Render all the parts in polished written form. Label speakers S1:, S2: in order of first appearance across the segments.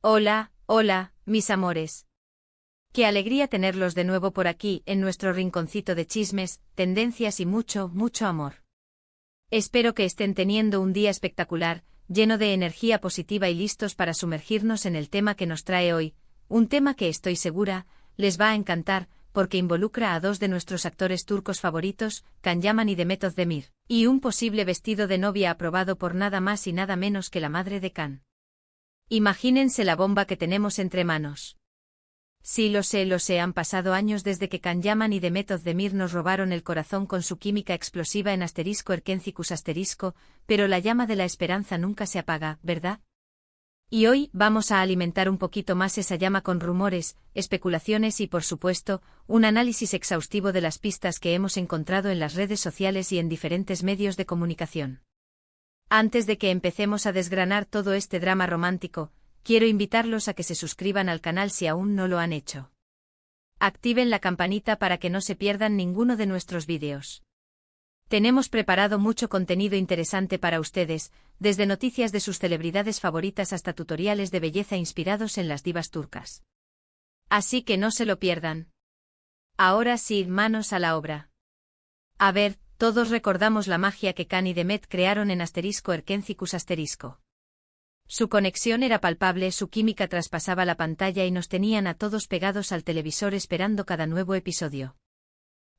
S1: Hola, hola, mis amores. Qué alegría tenerlos de nuevo por aquí, en nuestro rinconcito de chismes, tendencias y mucho, mucho amor. Espero que estén teniendo un día espectacular, lleno de energía positiva y listos para sumergirnos en el tema que nos trae hoy, un tema que estoy segura, les va a encantar, porque involucra a dos de nuestros actores turcos favoritos, Can Yaman y Demet Özdemir, y un posible vestido de novia aprobado por nada más y nada menos que la madre de Can. Imagínense la bomba que tenemos entre manos. Sí, lo sé, han pasado años desde que Can Yaman y Demet Özdemir nos robaron el corazón con su química explosiva en *Erkencicus*, pero la llama de la esperanza nunca se apaga, ¿verdad? Y hoy vamos a alimentar un poquito más esa llama con rumores, especulaciones y, por supuesto, un análisis exhaustivo de las pistas que hemos encontrado en las redes sociales y en diferentes medios de comunicación. Antes de que empecemos a desgranar todo este drama romántico, quiero invitarlos a que se suscriban al canal si aún no lo han hecho. Activen la campanita para que no se pierdan ninguno de nuestros vídeos. Tenemos preparado mucho contenido interesante para ustedes, desde noticias de sus celebridades favoritas hasta tutoriales de belleza inspirados en las divas turcas. Así que no se lo pierdan. Ahora sí, manos a la obra. A ver, todos recordamos la magia que Can y Demet crearon en *Erkencicus*. Su conexión era palpable, su química traspasaba la pantalla y nos tenían a todos pegados al televisor esperando cada nuevo episodio.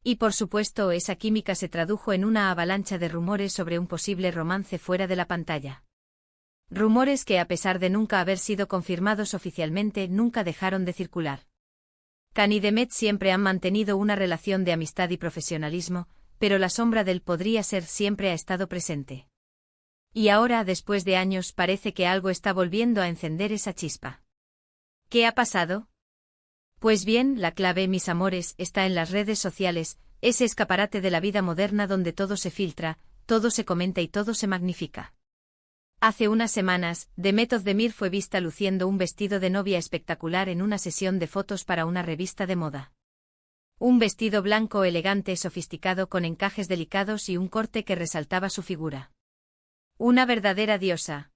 S1: Y por supuesto, esa química se tradujo en una avalancha de rumores sobre un posible romance fuera de la pantalla. Rumores que, a pesar de nunca haber sido confirmados oficialmente, nunca dejaron de circular. Can y Demet siempre han mantenido una relación de amistad y profesionalismo, pero la sombra del podría ser siempre ha estado presente. Y ahora, después de años, parece que algo está volviendo a encender esa chispa. ¿Qué ha pasado? Pues bien, la clave, mis amores, está en las redes sociales, ese escaparate de la vida moderna donde todo se filtra, todo se comenta y todo se magnifica. Hace unas semanas, Demet Özdemir fue vista luciendo un vestido de novia espectacular en una sesión de fotos para una revista de moda. Un vestido blanco elegante, sofisticado, con encajes delicados y un corte que resaltaba su figura. Una verdadera diosa.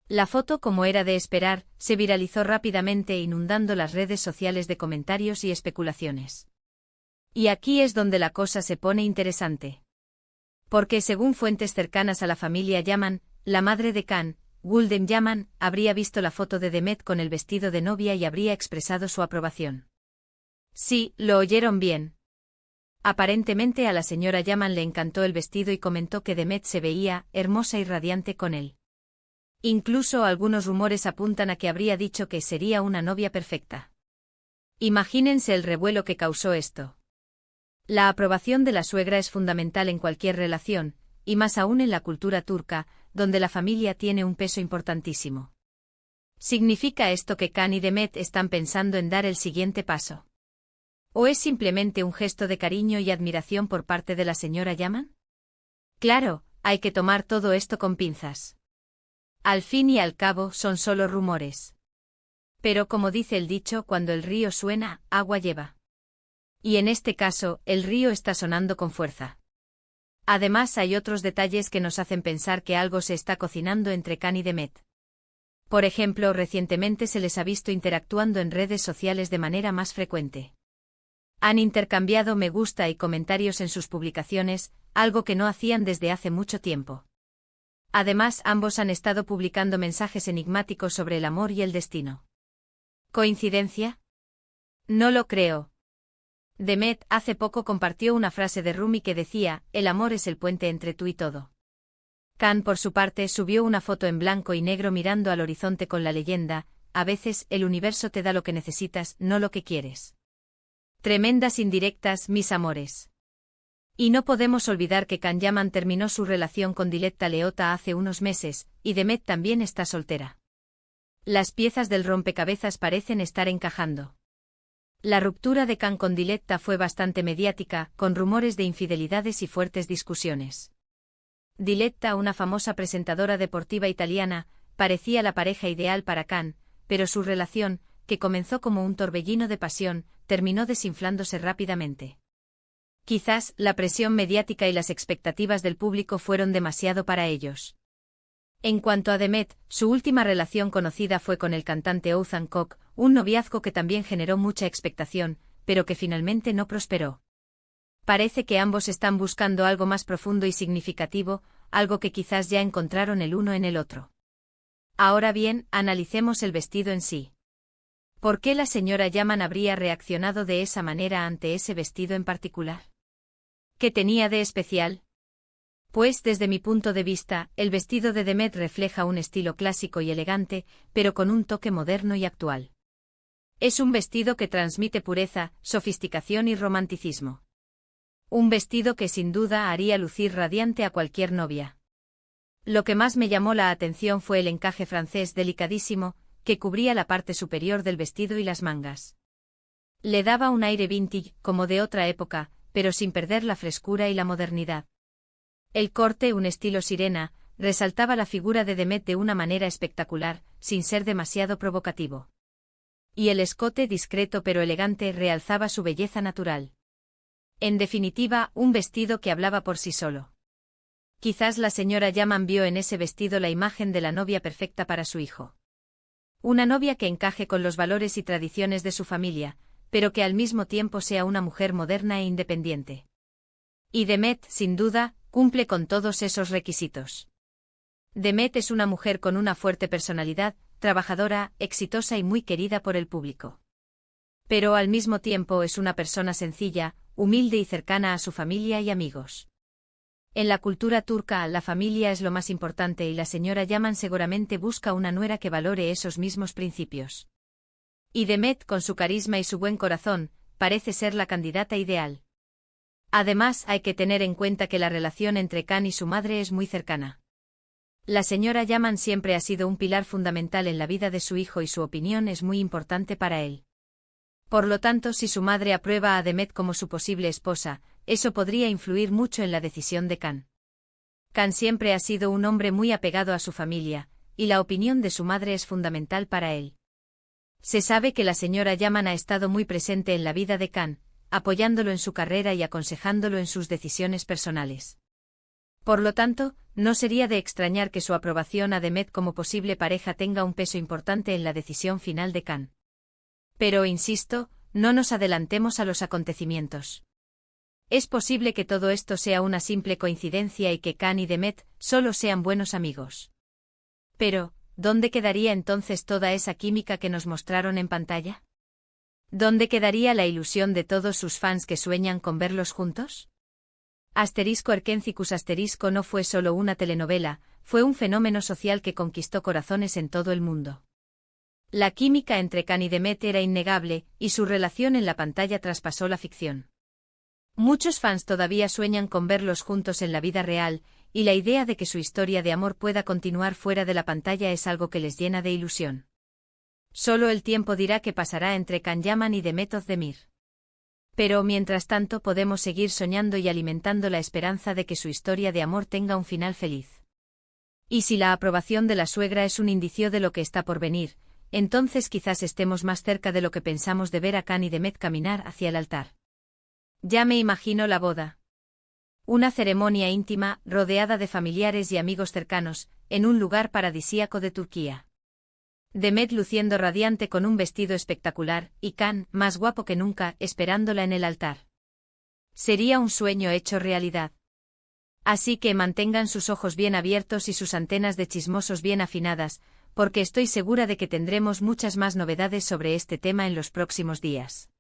S1: La foto, como era de esperar, se viralizó rápidamente inundando las redes sociales de comentarios y especulaciones. Y aquí es donde la cosa se pone interesante. Porque según fuentes cercanas a la familia Yaman, la madre de Can, Gulden Yaman, habría visto la foto de Demet con el vestido de novia y habría expresado su aprobación. Sí, lo oyeron bien. Aparentemente a la señora Yaman le encantó el vestido y comentó que Demet se veía hermosa y radiante con él. Incluso algunos rumores apuntan a que habría dicho que sería una novia perfecta. Imagínense el revuelo que causó esto. La aprobación de la suegra es fundamental en cualquier relación, y más aún en la cultura turca, donde la familia tiene un peso importantísimo. ¿Significa esto que Can y Demet están pensando en dar el siguiente paso? ¿O es simplemente un gesto de cariño y admiración por parte de la señora Yaman? Claro, hay que tomar todo esto con pinzas. Al fin y al cabo, son solo rumores. Pero como dice el dicho, cuando el río suena, agua lleva. Y en este caso, el río está sonando con fuerza. Además, hay otros detalles que nos hacen pensar que algo se está cocinando entre Can y Demet. Por ejemplo, recientemente se les ha visto interactuando en redes sociales de manera más frecuente. Han intercambiado me gusta y comentarios en sus publicaciones, algo que no hacían desde hace mucho tiempo. Además, ambos han estado publicando mensajes enigmáticos sobre el amor y el destino. ¿Coincidencia? No lo creo. Demet hace poco compartió una frase de Rumi que decía, el amor es el puente entre tú y todo. Can, por su parte, subió una foto en blanco y negro mirando al horizonte con la leyenda, a veces el universo te da lo que necesitas, no lo que quieres. Tremendas indirectas, mis amores. Y no podemos olvidar que Can Yaman terminó su relación con Diletta Leotta hace unos meses, y Demet también está soltera. Las piezas del rompecabezas parecen estar encajando. La ruptura de Can con Diletta fue bastante mediática, con rumores de infidelidades y fuertes discusiones. Diletta, una famosa presentadora deportiva italiana, parecía la pareja ideal para Can, pero su relación, que comenzó como un torbellino de pasión, terminó desinflándose rápidamente. Quizás la presión mediática y las expectativas del público fueron demasiado para ellos. En cuanto a Demet, su última relación conocida fue con el cantante Othman Koch, un noviazgo que también generó mucha expectación, pero que finalmente no prosperó. Parece que ambos están buscando algo más profundo y significativo, algo que quizás ya encontraron el uno en el otro. Ahora bien, analicemos el vestido en sí. ¿Por qué la señora Yaman habría reaccionado de esa manera ante ese vestido en particular? ¿Qué tenía de especial? Pues desde mi punto de vista, el vestido de Demet refleja un estilo clásico y elegante, pero con un toque moderno y actual. Es un vestido que transmite pureza, sofisticación y romanticismo. Un vestido que sin duda haría lucir radiante a cualquier novia. Lo que más me llamó la atención fue el encaje francés delicadísimo, que cubría la parte superior del vestido y las mangas. Le daba un aire vintage, como de otra época, pero sin perder la frescura y la modernidad. El corte, un estilo sirena, resaltaba la figura de Demet de una manera espectacular, sin ser demasiado provocativo. Y el escote, discreto pero elegante, realzaba su belleza natural. En definitiva, un vestido que hablaba por sí solo. Quizás la señora Yaman vio en ese vestido la imagen de la novia perfecta para su hijo. Una novia que encaje con los valores y tradiciones de su familia, pero que al mismo tiempo sea una mujer moderna e independiente. Y Demet, sin duda, cumple con todos esos requisitos. Demet es una mujer con una fuerte personalidad, trabajadora, exitosa y muy querida por el público. Pero al mismo tiempo es una persona sencilla, humilde y cercana a su familia y amigos. En la cultura turca, la familia es lo más importante y la señora Yaman seguramente busca una nuera que valore esos mismos principios. Y Demet, con su carisma y su buen corazón, parece ser la candidata ideal. Además, hay que tener en cuenta que la relación entre Khan y su madre es muy cercana. La señora Yaman siempre ha sido un pilar fundamental en la vida de su hijo y su opinión es muy importante para él. Por lo tanto, si su madre aprueba a Demet como su posible esposa, eso podría influir mucho en la decisión de Khan. Khan siempre ha sido un hombre muy apegado a su familia, y la opinión de su madre es fundamental para él. Se sabe que la señora Yaman ha estado muy presente en la vida de Khan, apoyándolo en su carrera y aconsejándolo en sus decisiones personales. Por lo tanto, no sería de extrañar que su aprobación a Demet como posible pareja tenga un peso importante en la decisión final de Khan. Pero, insisto, no nos adelantemos a los acontecimientos. Es posible que todo esto sea una simple coincidencia y que Khan y Demet solo sean buenos amigos. Pero, ¿dónde quedaría entonces toda esa química que nos mostraron en pantalla? ¿Dónde quedaría la ilusión de todos sus fans que sueñan con verlos juntos? *Erkencicus* no fue solo una telenovela, fue un fenómeno social que conquistó corazones en todo el mundo. La química entre Khan y Demet era innegable, y su relación en la pantalla traspasó la ficción. Muchos fans todavía sueñan con verlos juntos en la vida real, y la idea de que su historia de amor pueda continuar fuera de la pantalla es algo que les llena de ilusión. Solo el tiempo dirá qué pasará entre Khan Yaman y Demet Özdemir. Pero mientras tanto podemos seguir soñando y alimentando la esperanza de que su historia de amor tenga un final feliz. Y si la aprobación de la suegra es un indicio de lo que está por venir, entonces quizás estemos más cerca de lo que pensamos de ver a Khan y Demet caminar hacia el altar. Ya me imagino la boda. Una ceremonia íntima, rodeada de familiares y amigos cercanos, en un lugar paradisíaco de Turquía. Demet luciendo radiante con un vestido espectacular, y Khan, más guapo que nunca, esperándola en el altar. Sería un sueño hecho realidad. Así que mantengan sus ojos bien abiertos y sus antenas de chismosos bien afinadas, porque estoy segura de que tendremos muchas más novedades sobre este tema en los próximos días.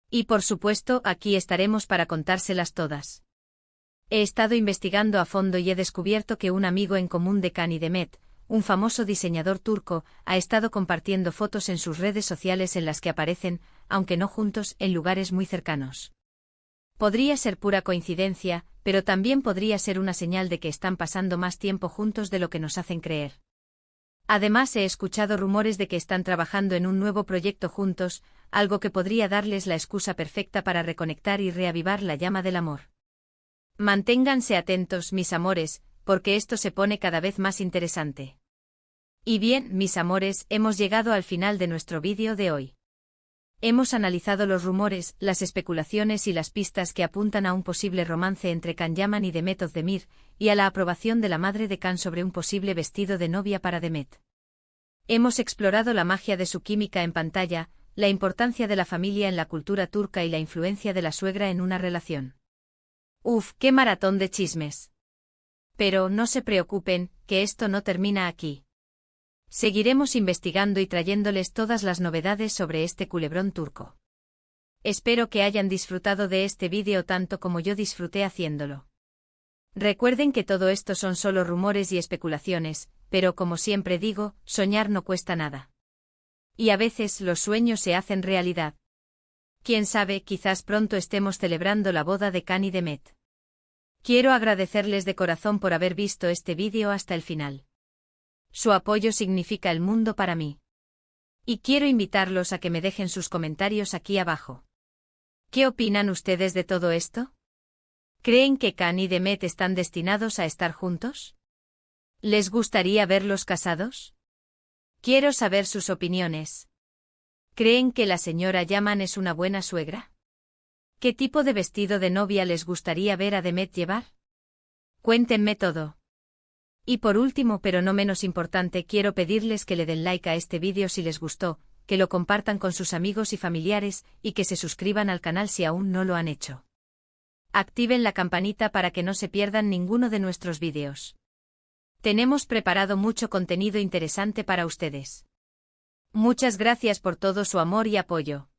S1: Y por supuesto, aquí estaremos para contárselas todas. He estado investigando a fondo y he descubierto que un amigo en común de Khan y Demet, un famoso diseñador turco, ha estado compartiendo fotos en sus redes sociales en las que aparecen, aunque no juntos, en lugares muy cercanos. Podría ser pura coincidencia, pero también podría ser una señal de que están pasando más tiempo juntos de lo que nos hacen creer. Además, he escuchado rumores de que están trabajando en un nuevo proyecto juntos, algo que podría darles la excusa perfecta para reconectar y reavivar la llama del amor. Manténganse atentos, mis amores, porque esto se pone cada vez más interesante. Y bien, mis amores, hemos llegado al final de nuestro vídeo de hoy. Hemos analizado los rumores, las especulaciones y las pistas que apuntan a un posible romance entre Can Yaman y Demet Özdemir, y a la aprobación de la madre de Can sobre un posible vestido de novia para Demet. Hemos explorado la magia de su química en pantalla, la importancia de la familia en la cultura turca y la influencia de la suegra en una relación. ¡Uf, qué maratón de chismes! Pero no se preocupen, que esto no termina aquí. Seguiremos investigando y trayéndoles todas las novedades sobre este culebrón turco. Espero que hayan disfrutado de este vídeo tanto como yo disfruté haciéndolo. Recuerden que todo esto son solo rumores y especulaciones, pero como siempre digo, soñar no cuesta nada. Y a veces los sueños se hacen realidad. Quién sabe, quizás pronto estemos celebrando la boda de Can y Demet. Quiero agradecerles de corazón por haber visto este vídeo hasta el final. Su apoyo significa el mundo para mí. Y quiero invitarlos a que me dejen sus comentarios aquí abajo. ¿Qué opinan ustedes de todo esto? ¿Creen que Can y Demet están destinados a estar juntos? ¿Les gustaría verlos casados? Quiero saber sus opiniones. ¿Creen que la señora Yaman es una buena suegra? ¿Qué tipo de vestido de novia les gustaría ver a Demet llevar? Cuéntenme todo. Y por último, pero no menos importante, quiero pedirles que le den like a este vídeo si les gustó, que lo compartan con sus amigos y familiares, y que se suscriban al canal si aún no lo han hecho. Activen la campanita para que no se pierdan ninguno de nuestros vídeos. Tenemos preparado mucho contenido interesante para ustedes. Muchas gracias por todo su amor y apoyo.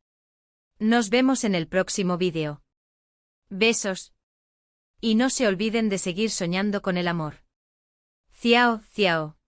S1: Nos vemos en el próximo vídeo. Besos. Y no se olviden de seguir soñando con el amor. Ciao, ciao.